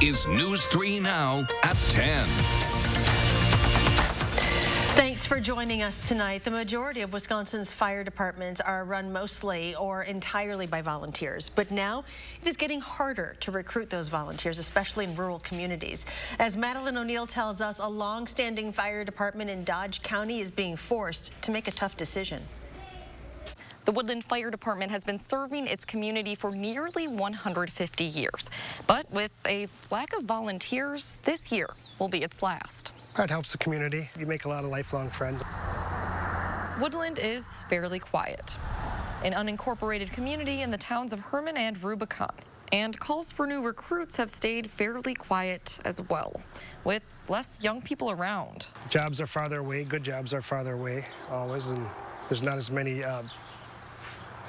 is News 3 Now at 10. Thanks for joining us tonight. The majority of Wisconsin's fire departments are run mostly or entirely by volunteers, but now it is getting harder to recruit those volunteers, especially in rural communities. As Madeline O'Neill tells us, a long-standing fire department in Dodge County is being forced to make a tough decision. The Woodland Fire Department has been serving its community for nearly 150 years. But with a lack of volunteers, this year will be its last. It helps the community. You make a lot of lifelong friends. Woodland is fairly quiet, an unincorporated community in the towns of Herman and Rubicon. And calls for new recruits have stayed fairly quiet as well, with less young people around. Jobs are farther away. Good jobs are farther away always, and there's not as many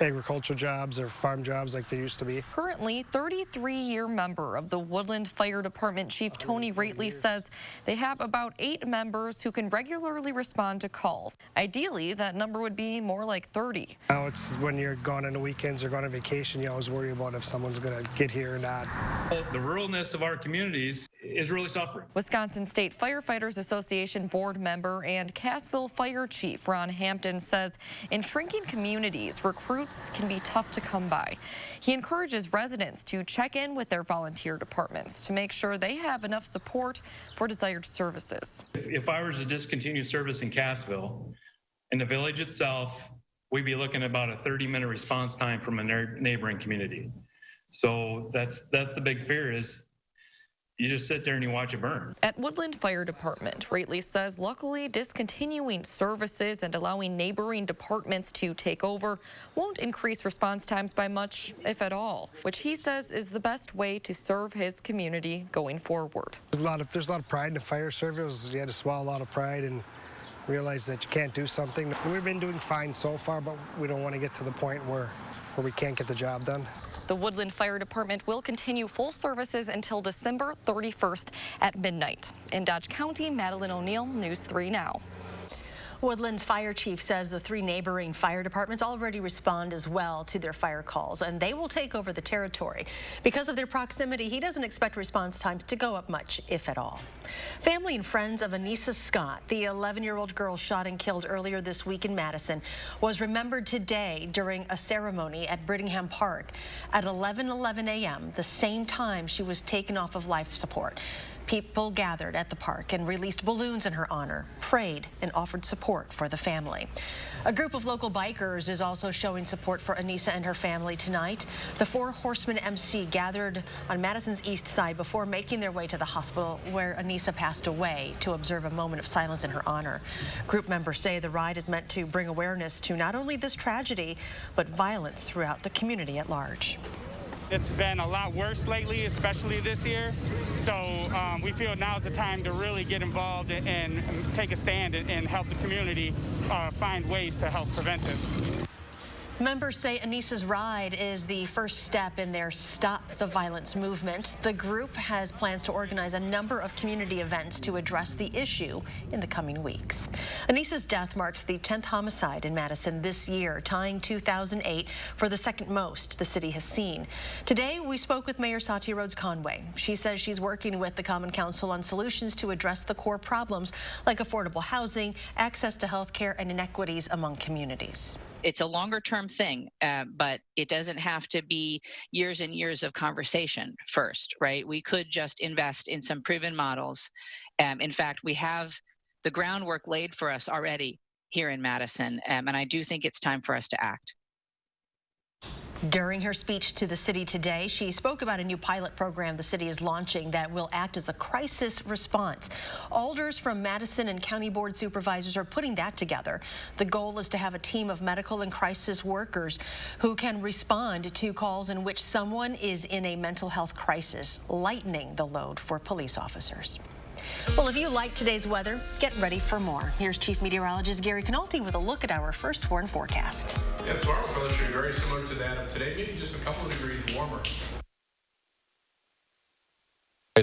agricultural jobs or farm jobs like there used to be. Currently, 33-year member of the Woodland Fire Department Chief Tony Rately says they have about 8 members who can regularly respond to calls. Ideally, that number would be more like 30. Now it's when you're gone on the weekends or gone on vacation, you always worry about if someone's going to get here or not. The ruralness of our communities is really suffering. Wisconsin State Firefighters Association board member and Cassville Fire Chief Ron Hampton says in shrinking communities, recruits can be tough to come by. He encourages residents to check in with their volunteer departments to make sure they have enough support for desired services. If I was to discontinue service in Cassville, in the village itself, we'd be looking at about a 30-minute response time from a neighboring community. So that's the big fear is you just sit there and you watch it burn. At Woodland Fire Department, Rately says luckily discontinuing services and allowing neighboring departments to take over won't increase response times by much, if at all, which he says is the best way to serve his community going forward. There's a lot of pride in the fire service. You had to swallow a lot of pride and realize that you can't do something. We've been doing fine so far, but we don't want to get to the point where we can't get the job done. The Woodland Fire Department will continue full services until December 31st at midnight. In Dodge County, Madeline O'Neill, News 3 Now. Woodland's fire chief says the 3 neighboring fire departments already respond as well to their fire calls, and they will take over the territory. Because of their proximity, he doesn't expect response times to go up much, if at all. Family and friends of Anissa Scott, the 11-year-old girl shot and killed earlier this week in Madison, was remembered today during a ceremony at Brittingham Park at 11:11 a.m., the same time she was taken off of life support. People gathered at the park and released balloons in her honor, prayed, and offered support for the family. A group of local bikers is also showing support for Anissa and her family tonight. The 4 Horsemen MC gathered on Madison's east side before making their way to the hospital where Anissa passed away to observe a moment of silence in her honor. Group members say the ride is meant to bring awareness to not only this tragedy, but violence throughout the community at large. It's been a lot worse lately, especially this year. So we feel now is the time to really get involved and take a stand and help the community find ways to help prevent this. Members say Anissa's ride is the first step in their Stop the Violence movement. The group has plans to organize a number of community events to address the issue in the coming weeks. Anissa's death marks the 10th homicide in Madison this year, tying 2008 for the second most the city has seen. Today, we spoke with Mayor Satya Rhodes Conway. She says she's working with the Common Council on solutions to address the core problems like affordable housing, access to health care, and inequities among communities. It's a longer term thing, but it doesn't have to be years and years of conversation first, right? We could just invest in some proven models. In fact, we have the groundwork laid for us already here in Madison, and I do think it's time for us to act. During her speech to the city today, she spoke about a new pilot program the city is launching that will act as a crisis response. Alders from Madison and county board supervisors are putting that together. The goal is to have a team of medical and crisis workers who can respond to calls in which someone is in a mental health crisis, lightening the load for police officers. Well, if you like today's weather, get ready for more. Here's Chief Meteorologist Gary Canalti with a look at our first horn forecast. Yeah, tomorrow's weather should be very similar to that of today, maybe just a couple of degrees warmer.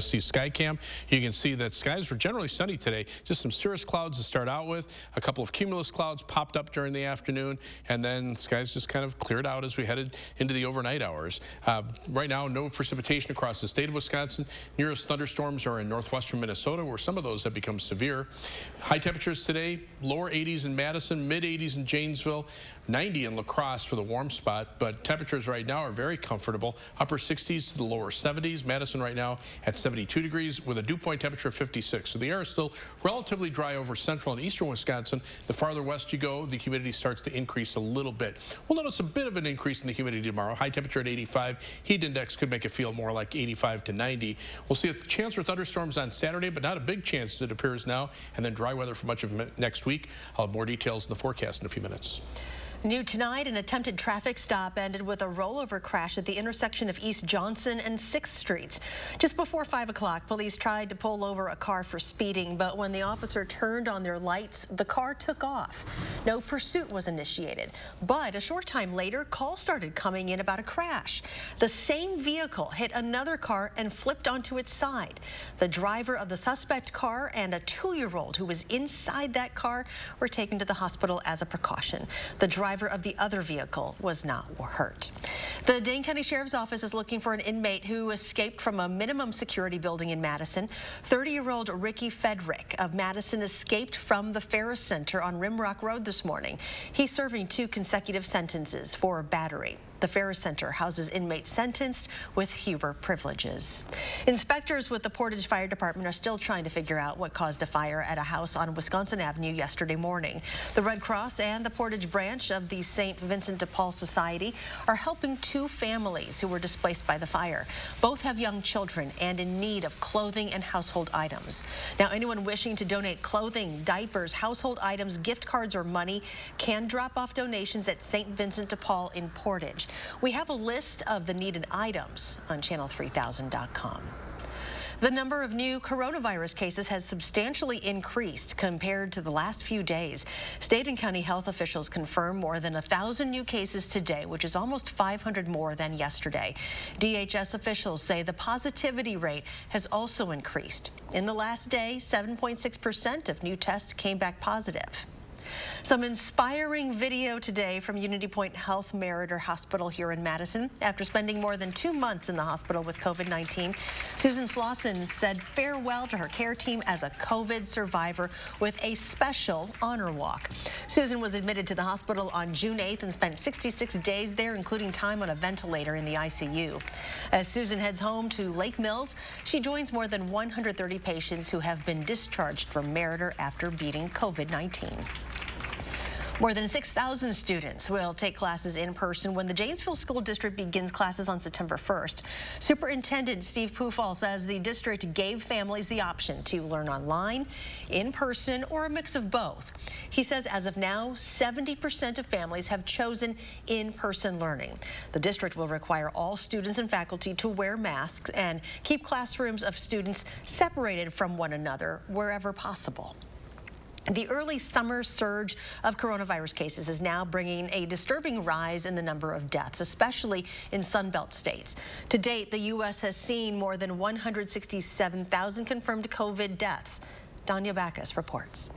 see Skycam. You can see that skies were generally sunny today. Just some cirrus clouds to start out with. A couple of cumulus clouds popped up during the afternoon, and then skies just kind of cleared out as we headed into the overnight hours. Right now, no precipitation across the state of Wisconsin. Nearest thunderstorms are in northwestern Minnesota, where some of those have become severe. High temperatures today, lower 80s in Madison, mid 80s in Janesville, 90 in La Crosse for the warm spot, but temperatures right now are very comfortable. Upper 60s to the lower 70s. Madison right now at 72 degrees with a dew point temperature of 56. So the air is still relatively dry over central and eastern Wisconsin. The farther west you go, the humidity starts to increase a little bit. We'll notice a bit of an increase in the humidity tomorrow. High temperature at 85. Heat index could make it feel more like 85 to 90. We'll see a chance for thunderstorms on Saturday, but not a big chance as it appears now, and then dry weather for much of next week. I'll have more details in the forecast in a few minutes. New tonight, an attempted traffic stop ended with a rollover crash at the intersection of East Johnson and 6th Streets. Just before 5 o'clock, police tried to pull over a car for speeding, but when the officer turned on their lights, the car took off. No pursuit was initiated, but a short time later, calls started coming in about a crash. The same vehicle hit another car and flipped onto its side. The driver of the suspect car and a 2-year-old who was inside that car were taken to the hospital as a precaution. The driver of the other vehicle was not hurt. The Dane County Sheriff's Office is looking for an inmate who escaped from a minimum security building in Madison. 30-year-old Federick of Madison escaped from the Ferris Center on Rimrock Road this morning. He's serving 2 consecutive sentences for battery. The Ferris Center houses inmates sentenced with Huber privileges. Inspectors with the Portage Fire Department are still trying to figure out what caused a fire at a house on Wisconsin Avenue yesterday morning. The Red Cross and the Portage branch of the St. Vincent de Paul Society are helping 2 families who were displaced by the fire. Both have young children and in need of clothing and household items. Now, anyone wishing to donate clothing, diapers, household items, gift cards, or money can drop off donations at St. Vincent de Paul in Portage. We have a list of the needed items on channel3000.com. The number of new coronavirus cases has substantially increased compared to the last few days. State and county health officials confirm more than 1,000 new cases today, which is almost 500 more than yesterday. DHS officials say the positivity rate has also increased. In the last day, 7.6% of new tests came back positive. Some inspiring video today from Unity Point Health Meriter Hospital here in Madison. After spending more than 2 months in the hospital with COVID-19, Susan Slauson said farewell to her care team as a COVID survivor with a special honor walk. Susan was admitted to the hospital on June 8th and spent 66 days there, including time on a ventilator in the ICU. As Susan heads home to Lake Mills, she joins more than 130 patients who have been discharged from Meriter after beating COVID-19. More than 6,000 students will take classes in person when the Janesville School District begins classes on September 1st. Superintendent Steve Pufall says the district gave families the option to learn online, in person, or a mix of both. He says as of now, 70% of families have chosen in-person learning. The district will require all students and faculty to wear masks and keep classrooms of students separated from one another wherever possible. The early summer surge of coronavirus cases is now bringing a disturbing rise in the number of deaths, especially in Sunbelt states. To date, the U.S. has seen more than 167,000 confirmed COVID deaths. Danya Backus reports.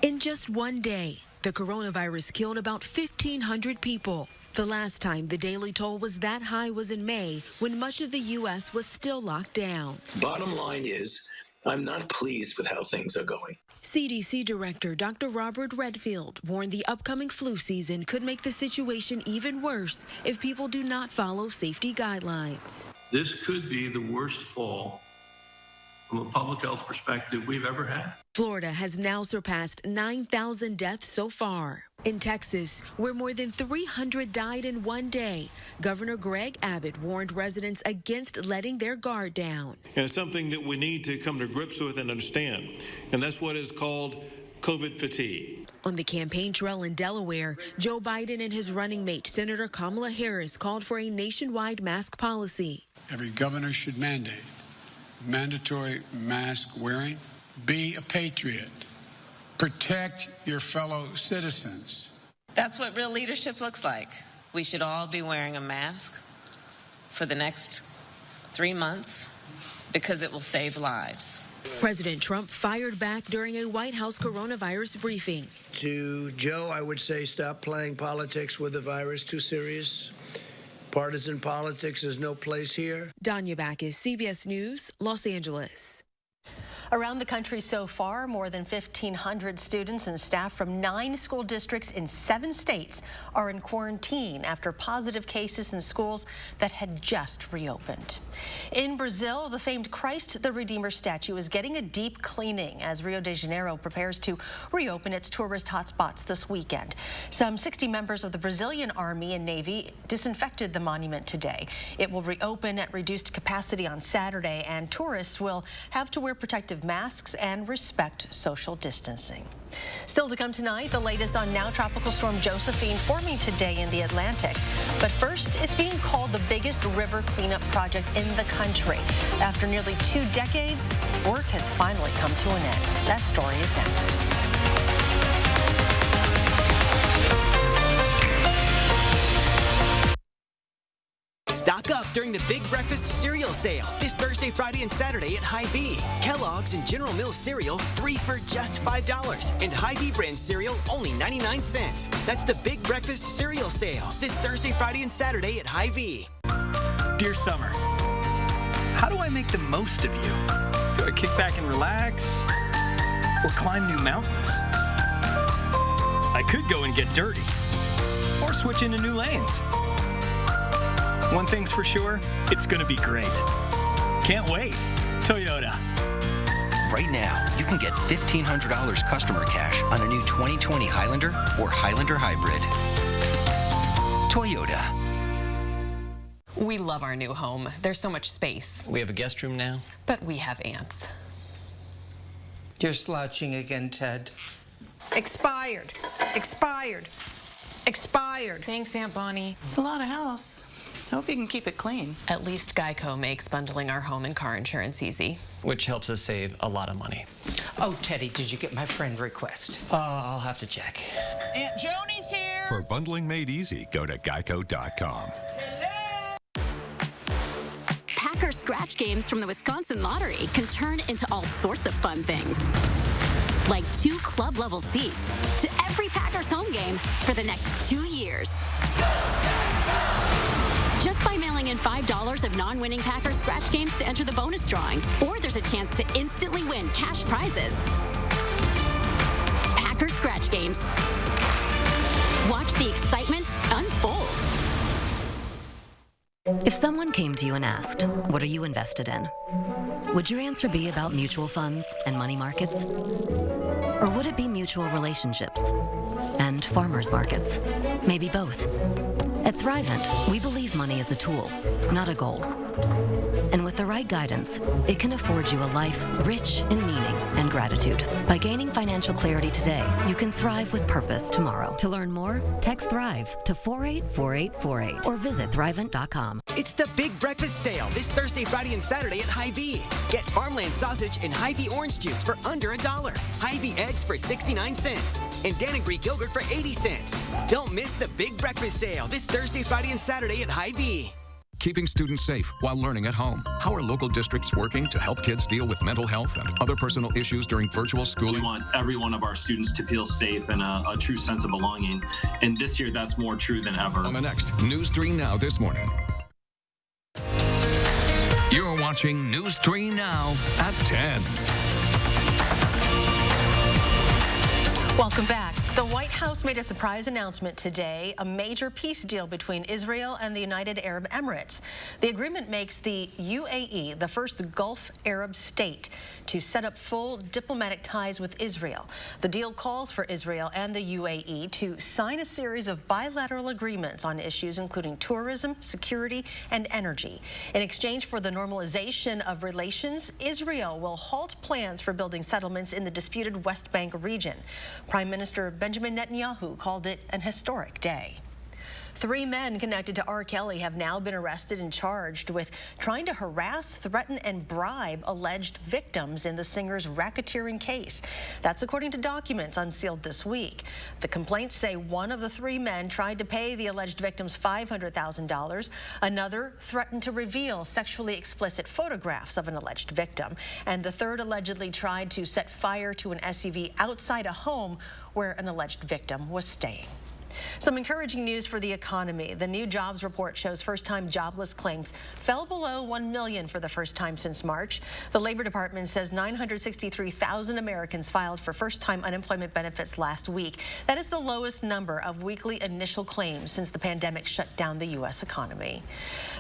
In just one day, the coronavirus killed about 1,500 people. The last time the daily toll was that high was in May, when much of the U.S. was still locked down. Bottom line is, I'm not pleased with how things are going. CDC Director Dr. Robert Redfield warned the upcoming flu season could make the situation even worse if people do not follow safety guidelines. This could be the worst fall from a public health perspective we've ever had. Florida has now surpassed 9,000 deaths so far. In Texas, where more than 300 died in one day, Governor Greg Abbott warned residents against letting their guard down. And it's something that we need to come to grips with and understand. And that's what is called COVID fatigue. On the campaign trail in Delaware, Joe Biden and his running mate, Senator Kamala Harris, called for a nationwide mask policy. Every governor should mandate mandatory mask wearing. Be a patriot. Protect your fellow citizens. That's what real leadership looks like. We should all be wearing a mask for the next 3 months because it will save lives. President Trump fired back during a White House coronavirus briefing. To Joe, I would say stop playing politics with the virus. Too serious. Partisan politics has no place here. Danya Backus, CBS News, Los Angeles. Around the country so far, more than 1,500 students and staff from 9 school districts in 7 states are in quarantine after positive cases in schools that had just reopened. In Brazil, the famed Christ the Redeemer statue is getting a deep cleaning as Rio de Janeiro prepares to reopen its tourist hotspots this weekend. Some 60 members of the Brazilian Army and Navy disinfected the monument today. It will reopen at reduced capacity on Saturday, and tourists will have to wear protective masks and respect social distancing. Still to come tonight, the latest on now Tropical Storm Josephine forming today in the Atlantic. But first, it's being called the biggest river cleanup project in the country. After nearly 2 decades, work has finally come to an end. That story is next. Stock up during the Big Breakfast Cereal Sale this Thursday, Friday, and Saturday at Hy-Vee. Kellogg's and General Mills cereal, 3 for just $5. And Hy-Vee brand cereal, only 99 cents. That's the Big Breakfast Cereal Sale this Thursday, Friday, and Saturday at Hy-Vee. Dear Summer, how do I make the most of you? Do I kick back and relax? Or climb new mountains? I could go and get dirty. Or switch into new lanes. One thing's for sure, it's gonna be great. Can't wait. Toyota. Right now, you can get $1,500 customer cash on a new 2020 Highlander or Highlander Hybrid. Toyota. We love our new home. There's so much space. We have a guest room now. But we have ants. You're slouching again, Ted. Expired. Expired. Expired. Thanks, Aunt Bonnie. It's a lot of house. I hope you can keep it clean. At least Geico makes bundling our home and car insurance easy. Which helps us save a lot of money. Oh, Teddy, did you get my friend request? I'll have to check. Aunt Joni's here. For bundling made easy, go to geico.com. Packer scratch games from the Wisconsin Lottery can turn into all sorts of fun things. Like 2 club-level seats to every Packers home game for the next 2 years. Just by mailing in $5 of non-winning Packers scratch games to enter the bonus drawing. Or there's a chance to instantly win cash prizes. Packers scratch games. Watch the excitement unfold. If someone came to you and asked, what are you invested in? Would your answer be about mutual funds and money markets? Or would it be mutual relationships and farmers markets? Maybe both. At Thrivent, we believe money is a tool, not a goal. And with the right guidance, it can afford you a life rich in meaning and gratitude. By gaining financial clarity today, you can thrive with purpose tomorrow. To learn more, text THRIVE to 484848 or visit Thrivent.com. It's the Big Breakfast Sale this Thursday, Friday, and Saturday at Hy-Vee. Get farmland sausage and Hy-Vee orange juice for under $1. Hy-Vee eggs for 69 cents. And Dan & Greek yogurt for 80 cents. Don't miss the Big Breakfast Sale this Thursday, Friday, and Saturday at Hy-Vee. Keeping students safe while learning at home. How are local districts working to help kids deal with mental health and other personal issues during virtual schooling? We want every one of our students to feel safe and a true sense of belonging. And this year, that's more true than ever. On the next News 3 Now this morning. You're watching News 3 Now at 10. Welcome back. The White House made a surprise announcement today, a major peace deal between Israel and the United Arab Emirates. The agreement makes the UAE the first Gulf Arab state to set up full diplomatic ties with Israel. The deal calls for Israel and the UAE to sign a series of bilateral agreements on issues including tourism, security, and energy. In exchange for the normalization of relations, Israel will halt plans for building settlements in the disputed West Bank region. Prime Minister Benjamin Netanyahu called it an historic day. 3 men connected to R. Kelly have now been arrested and charged with trying to harass, threaten, and bribe alleged victims in the singer's racketeering case. That's according to documents unsealed this week. The complaints say one of the 3 men tried to pay the alleged victims $500,000. Another threatened to reveal sexually explicit photographs of an alleged victim. And the third allegedly tried to set fire to an SUV outside a home where an alleged victim was staying. Some encouraging news for the economy. The new jobs report shows first-time jobless claims fell below 1 million for the first time since March. The Labor Department says 963,000 Americans filed for first-time unemployment benefits last week. That is the lowest number of weekly initial claims since the pandemic shut down the U.S. economy.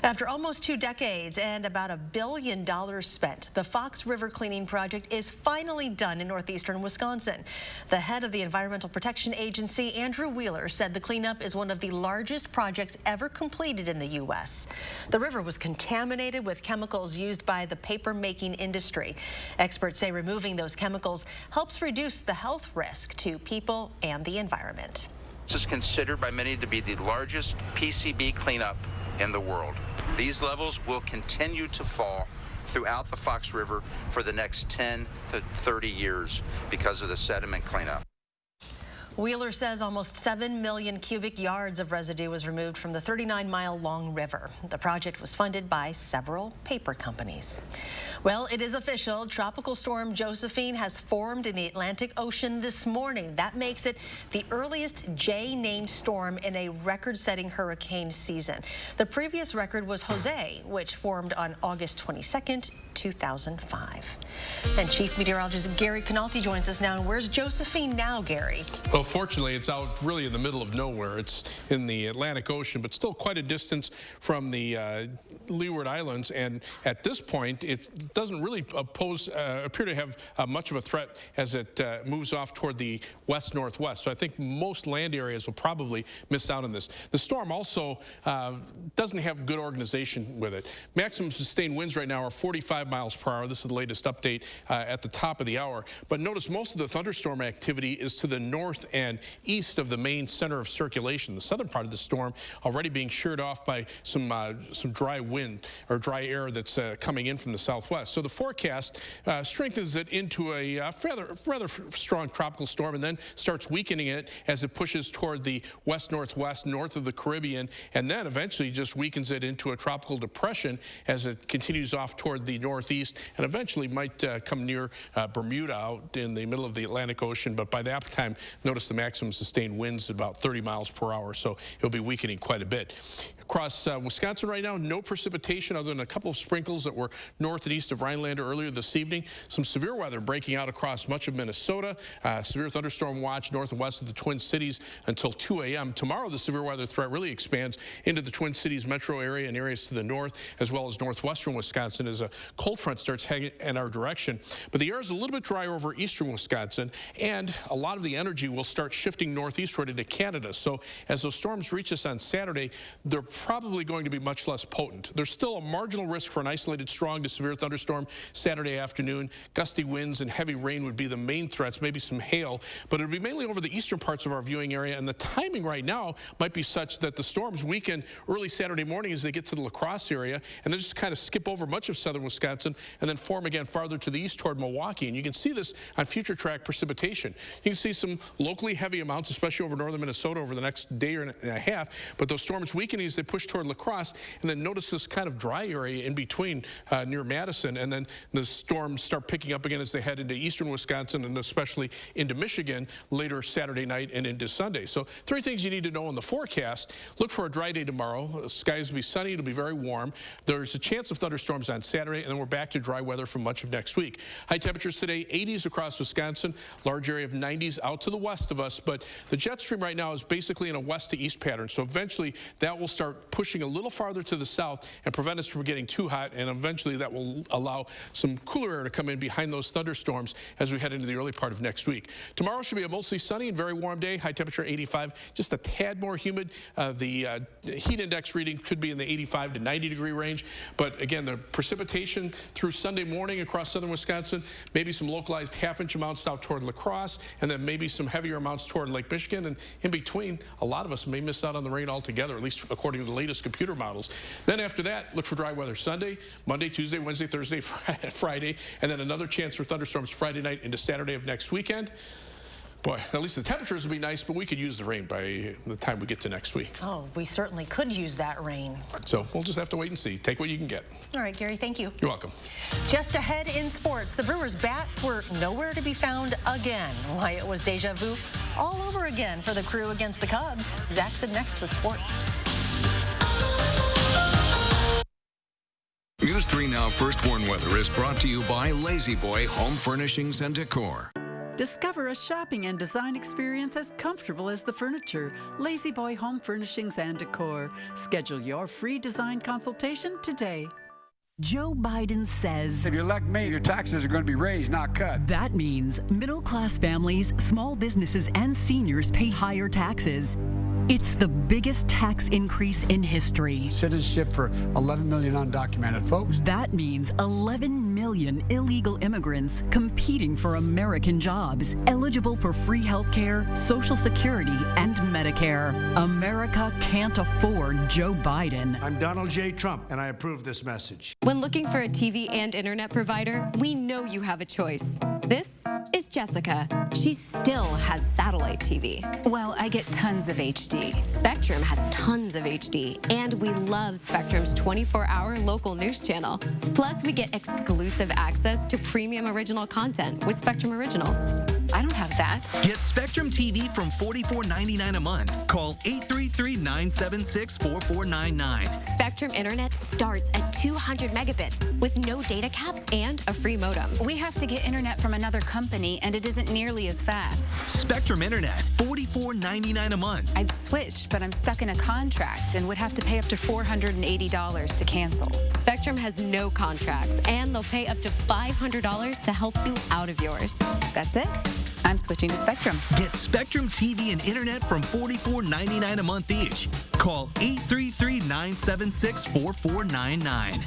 After almost 2 decades and about $1 billion spent, the Fox River cleaning project is finally done in northeastern Wisconsin. The head of the Environmental Protection Agency, Andrew Wheeler, said the cleanup is one of the largest projects ever completed in the U.S. The river was contaminated with chemicals used by the paper-making industry. Experts say removing those chemicals helps reduce the health risk to people and the environment. This is considered by many to be the largest PCB cleanup in the world. These levels will continue to fall throughout the Fox River for the next 10 to 30 years because of the sediment cleanup. Wheeler says almost 7 million cubic yards of residue was removed from the 39-mile-long river. The project was funded by several paper companies. Well, it is official. Tropical storm Josephine has formed in the Atlantic Ocean this morning. That makes it the earliest J-named storm in a record-setting hurricane season. The previous record was Jose, which formed on August 22nd, 2005. And Chief Meteorologist Gary Canalti joins us now. And where's Josephine now, Gary? Well, fortunately, it's out really in the middle of nowhere. It's in the Atlantic Ocean, but still quite a distance from the Leeward Islands. And at this point, it doesn't really appear to have much of a threat as it moves off toward the west-northwest. So I think most land areas will probably miss out on this. The storm also doesn't have good organization with it. Maximum sustained winds right now are 45 miles per hour. This is the latest update at the top of the hour. But notice most of the thunderstorm activity is to the north and east of the main center of circulation. The southern part of the storm already being sheared off by some dry wind or dry air that's coming in from the southwest. So the forecast strengthens it into a rather strong tropical storm and then starts weakening it as it pushes toward the west-northwest, north of the Caribbean, and then eventually just weakens it into a tropical depression as it continues off toward the northeast and eventually might come near Bermuda out in the middle of the Atlantic Ocean. But by that time, notice the maximum sustained winds at about 30 miles per hour, so it'll be weakening quite a bit. Across Wisconsin right now, no precipitation other than a couple of sprinkles that were north and east of Rhinelander earlier this evening. Some severe weather breaking out across much of Minnesota. Severe thunderstorm watch north and west of the Twin Cities until 2 a.m. Tomorrow, the severe weather threat really expands into the Twin Cities metro area and areas to the north, as well as northwestern Wisconsin as a cold front starts heading in our direction. But the air is a little bit drier over eastern Wisconsin, and a lot of the energy will start shifting northeastward into Canada. So as those storms reach us on Saturday, they're probably going to be much less potent. There's still a marginal risk for an isolated strong to severe thunderstorm Saturday afternoon. Gusty winds and heavy rain would be the main threats, maybe some hail, but it'll be mainly over the eastern parts of our viewing area, and the timing right now might be such that the storms weaken early Saturday morning as they get to the La Crosse area, and then just kind of skip over much of southern Wisconsin and then form again farther to the east toward Milwaukee. And you can see this on future track precipitation. You can see some locally heavy amounts, especially over northern Minnesota over the next day and a half, but those storms weakening as they push toward La Crosse, and then notice this kind of dry area in between near Madison, and then the storms start picking up again as they head into eastern Wisconsin and especially into Michigan later Saturday night and into Sunday. So 3 things you need to know in the forecast. Look for a dry day tomorrow. The skies will be sunny. It'll be very warm. There's a chance of thunderstorms on Saturday, and then we're back to dry weather for much of next week. High temperatures today, 80s across Wisconsin, large area of 90s out to the west of us, but the jet stream right now is basically in a west to east pattern, so eventually that will start start pushing a little farther to the south and prevent us from getting too hot, and eventually that will allow some cooler air to come in behind those thunderstorms as we head into the early part of next week. Tomorrow should be a mostly sunny and very warm day, high temperature 85, just a tad more humid. The heat index reading could be in the 85 to 90 degree range, but again, the precipitation through Sunday morning across southern Wisconsin, maybe some localized half-inch amounts out toward La Crosse, and then maybe some heavier amounts toward Lake Michigan, and in between, a lot of us may miss out on the rain altogether, at least according to the latest computer models. Then after that, look for dry weather Sunday, Monday, Tuesday, Wednesday, Thursday, Friday, and then another chance for thunderstorms Friday night into Saturday of next weekend. Boy, at least the temperatures will be nice, but we could use the rain by the time we get to next week. Oh, we certainly could use that rain. So we'll just have to wait and see. Take what you can get. All right, Gary, thank you. You're welcome. Just ahead in sports, the Brewers' bats were nowhere to be found again. Why, it was deja vu all over again for the Crew against the Cubs. Zaxon next with sports. News 3 Now First Warn Weather is brought to you by Lazy Boy Home Furnishings and Decor. Discover a shopping and design experience as comfortable as the furniture. Lazy Boy Home Furnishings and Decor. Schedule your free design consultation today. Joe Biden says, if you elect me, your taxes are going to be raised, not cut. That means middle-class families, small businesses, and seniors pay higher taxes. It's the biggest tax increase in history. Citizenship for 11 million undocumented folks. That means 11 million illegal immigrants competing for American jobs, eligible for free health care, Social Security, and Medicare. America can't afford Joe Biden. I'm Donald J. Trump, and I approve this message. When looking for a TV and internet provider, we know you have a choice. This is Jessica. She still has satellite TV. Well, I get tons of HD. Spectrum has tons of HD, and we love Spectrum's 24-hour local news channel. Plus, we get exclusive access to premium original content with Spectrum Originals. I don't have that. Get Spectrum TV from $44.99 a month. Call 833-976-4499. Spectrum Internet starts at 200 megabits with no data caps and a free modem. We have to get internet from another company, and it isn't nearly as fast. Spectrum Internet, $44.99 a month. I'd switch, but I'm stuck in a contract and would have to pay up to $480 to cancel. Spectrum has no contracts, and they'll pay up to $500 to help you out of yours. That's it. I'm switching to Spectrum. Get Spectrum TV and internet from $44.99 a month each. Call 833-976-4499.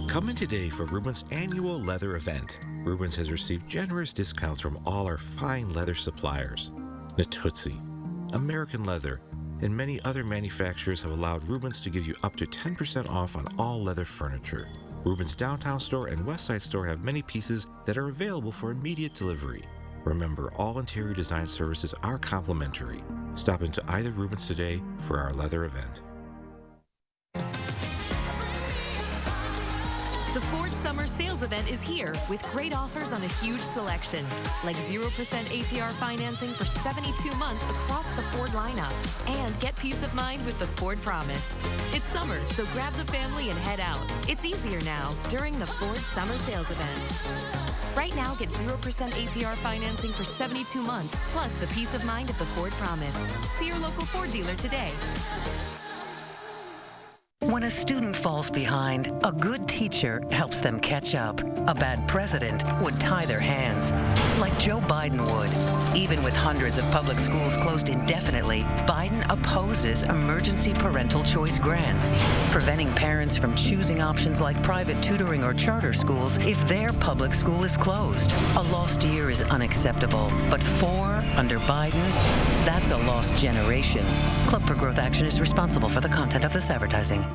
Come in today for Rubens' annual leather event. Rubens has received generous discounts from all our fine leather suppliers. Natuzzi, American Leather, and many other manufacturers have allowed Rubens to give you up to 10% off on all leather furniture. Rubens' downtown store and Westside store have many pieces that are available for immediate delivery. Remember, all interior design services are complimentary. Stop into either Rubens today for our leather event. The Ford Summer Sales Event is here with great offers on a huge selection, like 0% APR financing for 72 months across the Ford lineup. And get peace of mind with the Ford Promise. It's summer, so grab the family and head out. It's easier now during the Ford Summer Sales Event. Right now, get 0% APR financing for 72 months, plus the peace of mind of the Ford Promise. See your local Ford dealer today. When a student falls behind, a good teacher helps them catch up. A bad president would tie their hands, like Joe Biden would. Even with hundreds of public schools closed indefinitely, Biden opposes emergency parental choice grants, preventing parents from choosing options like private tutoring or charter schools if their public school is closed. A lost year is unacceptable, but 4 under Biden, that's a lost generation. Club for Growth Action is responsible for the content of this advertising.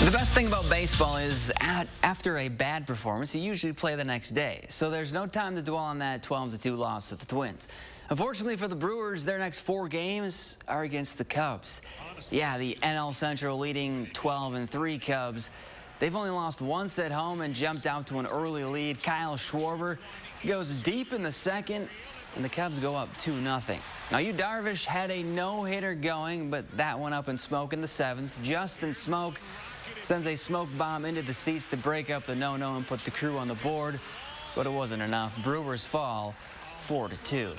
The best thing about baseball is after a bad performance, you usually play the next day. So there's no time to dwell on that 12-2 loss to the Twins. Unfortunately for the Brewers, their next 4 games are against the Cubs. Yeah, the NL Central leading 12-3 Cubs. They've only lost once at home and jumped out to an early lead. Kyle Schwarber goes deep in the second, and the Cubs go up 2-0. Now, Yu Darvish had a no-hitter going, but that went up in smoke in the 7th. Justin Smoke sends a smoke bomb into the seats to break up the no-no and put the Crew on the board. but it wasn't enough. Brewers fall 4-2.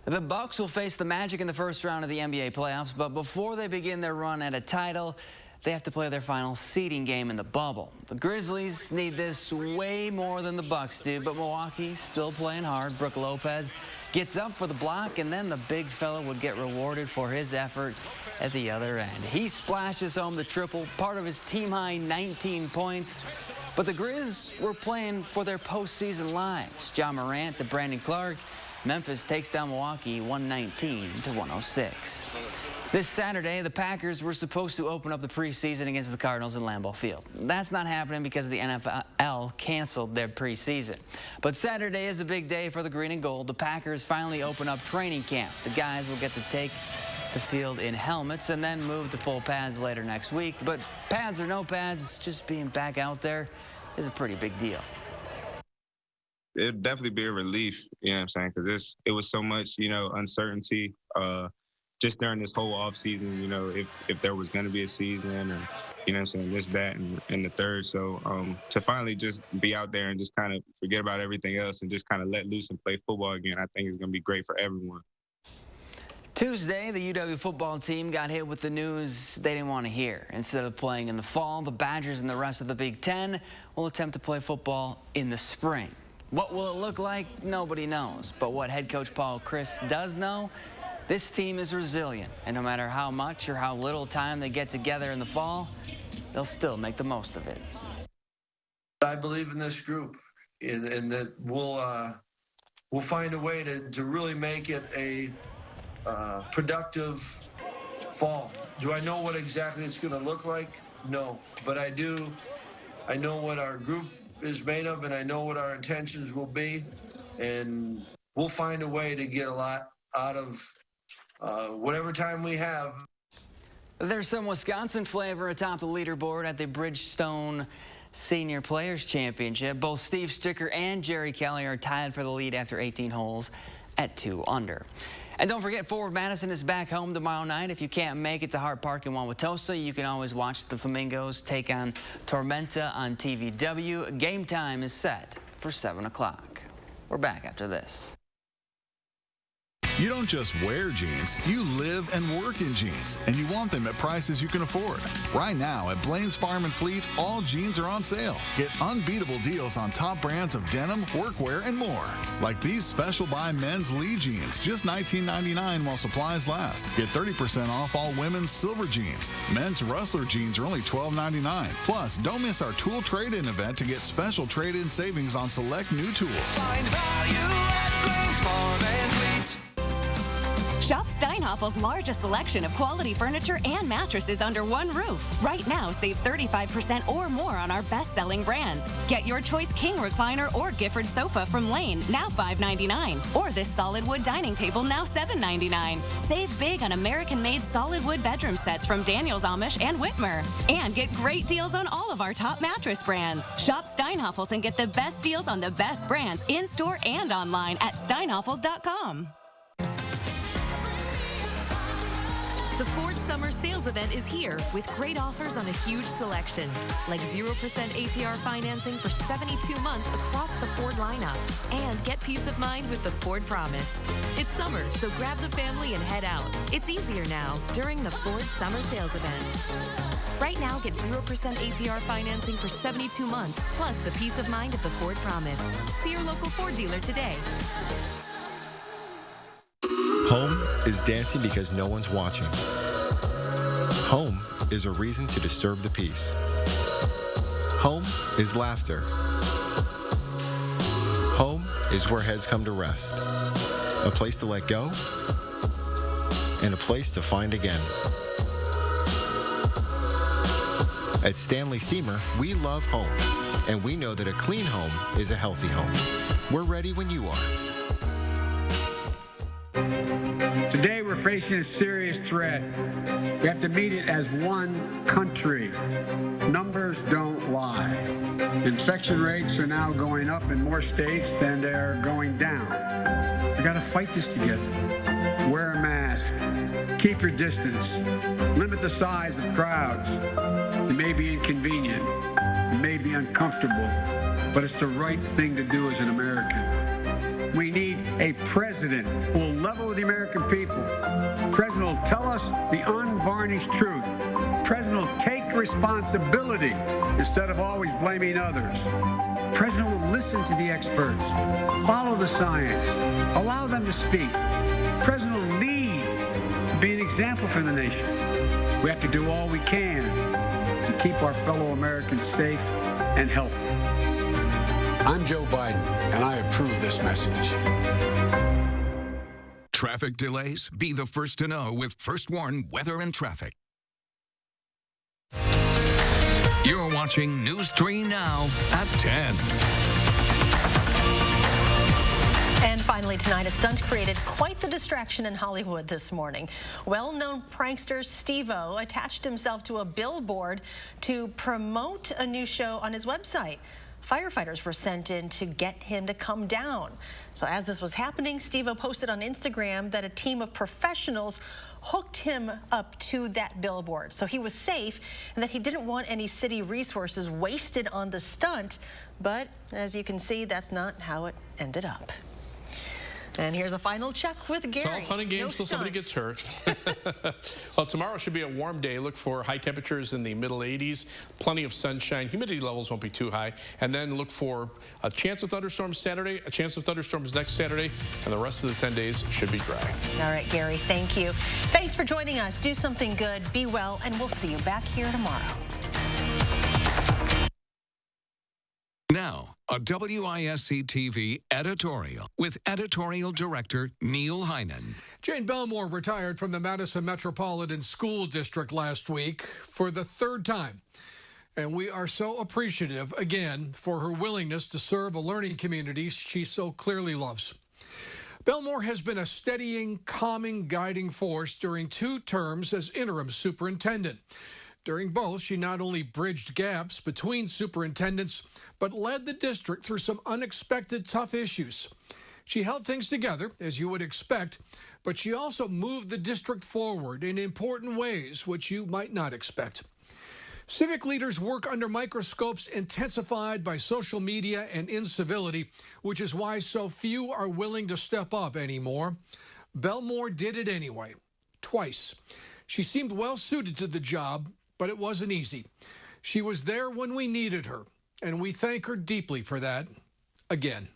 The Bucks will face the Magic in the first round of the NBA playoffs, but before they begin their run at a title, they have to play their final seeding game in the bubble. The Grizzlies need this way more than the Bucks do, but Milwaukee still playing hard. Brook Lopez gets up for the block, and then the big fella would get rewarded for his effort at the other end. He splashes home the triple, part of his team-high 19 points. But the Grizz were playing for their postseason lives. Ja Morant to Brandon Clark. Memphis takes down Milwaukee 119-106. This Saturday, the Packers were supposed to open up the preseason against the Cardinals in Lambeau Field. That's not happening because the NFL canceled their preseason. But Saturday is a big day for the green and gold. The Packers finally open up training camp. The guys will get to take the field in helmets and then move to full pads later next week. But pads or no pads, just being back out there is a pretty big deal. It'd definitely be a relief, you know what I'm saying, because it was so much, uncertainty just during this whole off season, if there was going to be a season and, you know what I'm saying, this, that, and the third. So to finally just be out there and just kind of forget about everything else and just kind of let loose and play football again, I think is going to be great for everyone. Tuesday, the UW football team got hit with the news they didn't want to hear. Instead of playing in the fall, the Badgers and the rest of the Big Ten will attempt to play football in the spring. What will it look like? Nobody knows. But what head coach Paul Chryst does know, this team is resilient. And no matter how much or how little time they get together in the fall, they'll still make the most of it. I believe in this group and that we'll find a way to really make it a productive fall. Do I know what exactly it's going to look like? No. But I do. I know what our group is made of, and I know what our intentions will be, and we'll find a way to get a lot out of whatever time we have. There's some Wisconsin flavor atop the leaderboard at the Bridgestone Senior Players Championship. Both Steve Sticker and Jerry Kelly are tied for the lead after 18 holes at 2 under. And don't forget, Forward Madison is back home tomorrow night. If you can't make it to Hart Park in Wauwatosa, you can always watch the Flamingos take on Tormenta on TVW. Game time is set for 7 o'clock. We're back after this. You don't just wear jeans, you live and work in jeans, and you want them at prices you can afford. Right now at Blaine's Farm and Fleet, all jeans are on sale. Get unbeatable deals on top brands of denim, workwear, and more. Like these special buy men's Lee jeans, just $19.99 while supplies last. Get 30% off all women's silver jeans. Men's Rustler jeans are only $12.99. Plus, don't miss our tool trade-in event to get special trade-in savings on select new tools. Find value at Blaine's Farm and Fleet. Shop Steinhoffel's largest selection of quality furniture and mattresses under one roof. Right now, save 35% or more on our best-selling brands. Get your choice king recliner or Gifford sofa from Lane, now $5.99. Or this solid wood dining table, now $7.99. Save big on American-made solid wood bedroom sets from Daniels Amish and Whitmer. And get great deals on all of our top mattress brands. Shop Steinhoffel's and get the best deals on the best brands in-store and online at steinhoffels.com. The Ford Summer Sales Event is here with great offers on a huge selection, like 0% APR financing for 72 months across the Ford lineup. And get peace of mind with the Ford Promise. It's summer, so grab the family and head out. It's easier now during the Ford Summer Sales Event. Right now, get 0% APR financing for 72 months, plus the peace of mind of the Ford Promise. See your local Ford dealer today. Home is dancing because no one's watching. Home is a reason to disturb the peace. Home is laughter. Home is where heads come to rest. A place to let go and a place to find again. At Stanley Steamer, we love home, and we know that a clean home is a healthy home. We're ready when you are. Today we're facing a serious threat. We have to meet it as one country. Numbers don't lie. Infection rates are now going up in more states than they're going down. We got to fight this together. Wear a mask. Keep your distance. Limit the size of crowds. It may be inconvenient. It may be uncomfortable. but it's the right thing to do as an American. We need a president who will level with the American people. President will tell us the unvarnished truth. President will take responsibility instead of always blaming others. President will listen to the experts, follow the science, allow them to speak. President will lead, be an example for the nation. We have to do all we can to keep our fellow Americans safe and healthy. I'm Joe Biden, and I approve this message. Traffic delays? Be the first to know with First Warn Weather and Traffic. You're watching News 3 Now at 10. And finally tonight, a stunt created quite the distraction in Hollywood this morning. Well-known prankster Steve-O attached himself to a billboard to promote a new show on his website. Firefighters were sent in to get him to come down. So as this was happening, Steve-O posted on Instagram that a team of professionals hooked him up to that billboard. So he was safe and that he didn't want any city resources wasted on the stunt. But as you can see, that's not how it ended up. And here's a final check with Gary. It's all fun and games until somebody gets hurt. Well, tomorrow should be a warm day. Look for high temperatures in the middle 80s, plenty of sunshine. Humidity levels won't be too high. And then look for a chance of thunderstorms Saturday, a chance of thunderstorms next Saturday, and the rest of the 10 days should be dry. All right, Gary, thank you. Thanks for joining us. Do something good, be well, and we'll see you back here tomorrow. Now, a WISC-TV editorial with editorial director Neil Heinen. Jane Belmore retired from the Madison Metropolitan School District last week for the third time. And we are so appreciative, again, for her willingness to serve a learning community she so clearly loves. Belmore has been a steadying, calming, guiding force during 2 terms as interim superintendent. During both, she not only bridged gaps between superintendents, but led the district through some unexpected tough issues. She held things together, as you would expect, but she also moved the district forward in important ways, which you might not expect. Civic leaders work under microscopes intensified by social media and incivility, which is why so few are willing to step up anymore. Belmore did it anyway, twice. She seemed well suited to the job, but it wasn't easy. She was there when we needed her, and we thank her deeply for that, again.